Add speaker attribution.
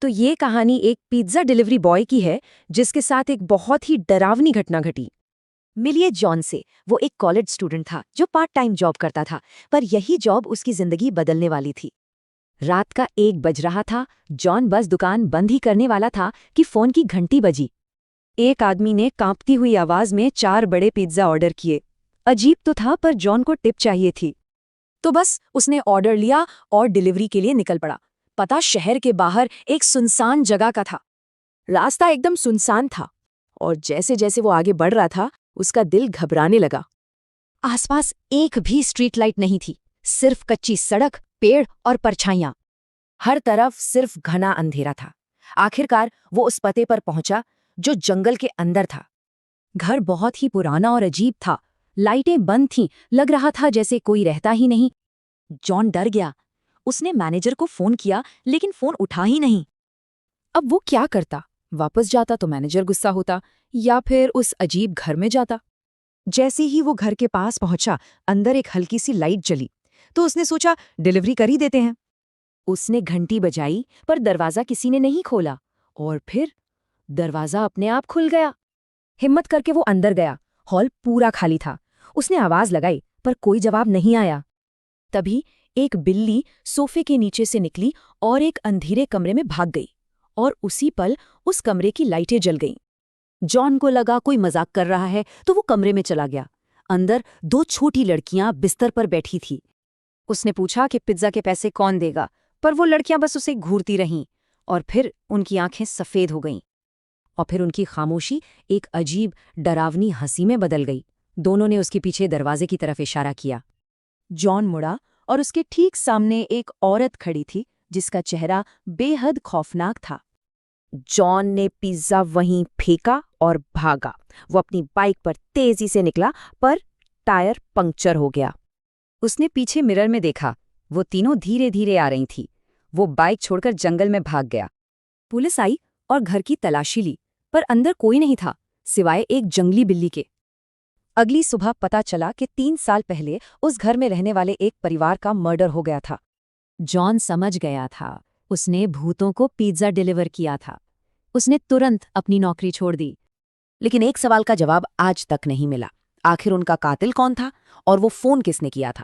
Speaker 1: तो ये कहानी एक पिज्ज़ा डिलीवरी बॉय की है जिसके साथ एक बहुत ही डरावनी घटना घटी।
Speaker 2: मिलिए जॉन से। वो एक कॉलेज स्टूडेंट था जो पार्ट टाइम जॉब करता था, पर यही जॉब उसकी जिंदगी बदलने वाली थी। रात का 1 बज रहा था। जॉन बस दुकान बंद ही करने वाला था कि फोन की घंटी बजी।
Speaker 1: एक आदमी ने कांपती हुई आवाज में 4 बड़े पिज्ज़ा ऑर्डर किए। अजीब तो था, पर जॉन को टिप चाहिए थी। तो बस उसने ऑर्डर लिया और डिलीवरी के लिए निकल पड़ा। पता शहर के बाहर एक सुनसान जगह का था। रास्ता एकदम सुनसान था और जैसे जैसे वो आगे बढ़ रहा था उसका दिल घबराने लगा।
Speaker 2: आसपास एक भी स्ट्रीट लाइट नहीं थी, सिर्फ कच्ची सड़क, पेड़ और परछाइयां। हर तरफ सिर्फ घना अंधेरा था। आखिरकार वो उस पते पर पहुंचा जो जंगल के अंदर था। घर बहुत ही पुराना और अजीब था। लाइटें बंद थीं, लग रहा था जैसे कोई रहता ही नहीं। जॉन डर गया। उसने मैनेजर को फोन किया, लेकिन फोन उठा ही नहीं।
Speaker 1: अब वो क्या करता? वापस जाता तो मैनेजर गुस्सा होता, या फिर उस अजीब घर में जाता। जैसे ही वो घर के पास पहुंचा, अंदर एक हल्की सी लाइट जली, तो उसने सोचा डिलीवरी कर ही देते हैं।
Speaker 2: उसने घंटी बजाई, पर दरवाजा किसी ने नहीं खोला। और फिर दरवाजा अपने आप खुल गया। हिम्मत करके वो अंदर गया। हॉल पूरा खाली था। उसने आवाज लगाई, पर कोई जवाब नहीं आया। तभी एक बिल्ली सोफे के नीचे से निकली और एक अंधेरे कमरे में भाग गई। और उसी पल उस कमरे की लाइटें जल गईं। जॉन को लगा कोई मजाक कर रहा है, तो वो कमरे में चला गया। अंदर 2 छोटी लड़कियां बिस्तर पर बैठी थी।
Speaker 1: उसने पूछा कि पिज्जा के पैसे कौन देगा, पर वो लड़कियां बस उसे घूरती रहीं। और फिर उनकी आंखें सफेद हो गईं। और फिर उनकी खामोशी एक अजीब डरावनी हंसी में बदल गई। दोनों ने उसके पीछे दरवाजे की तरफ इशारा किया। जॉन मुड़ा और उसके ठीक सामने एक औरत खड़ी थी जिसका चेहरा बेहद खौफनाक था।
Speaker 2: जॉन ने पिज्जा वहीं फेंका और भागा। वो अपनी बाइक पर तेजी से निकला, पर टायर पंक्चर हो गया।
Speaker 1: उसने पीछे मिरर में देखा, वो तीनों धीरे धीरे आ रही थी। वो बाइक छोड़कर जंगल में भाग गया। पुलिस आई और घर की तलाशी ली, पर अंदर कोई नहीं था सिवाय एक जंगली बिल्ली के। अगली सुबह पता चला कि 3 साल पहले उस घर में रहने वाले एक परिवार का मर्डर हो गया था।
Speaker 2: जॉन समझ गया था, उसने भूतों को पिज्जा डिलीवर किया था। उसने तुरंत अपनी नौकरी छोड़ दी। लेकिन एक सवाल का जवाब आज तक नहीं मिला। आखिर उनका कातिल कौन था और वो फोन किसने किया था?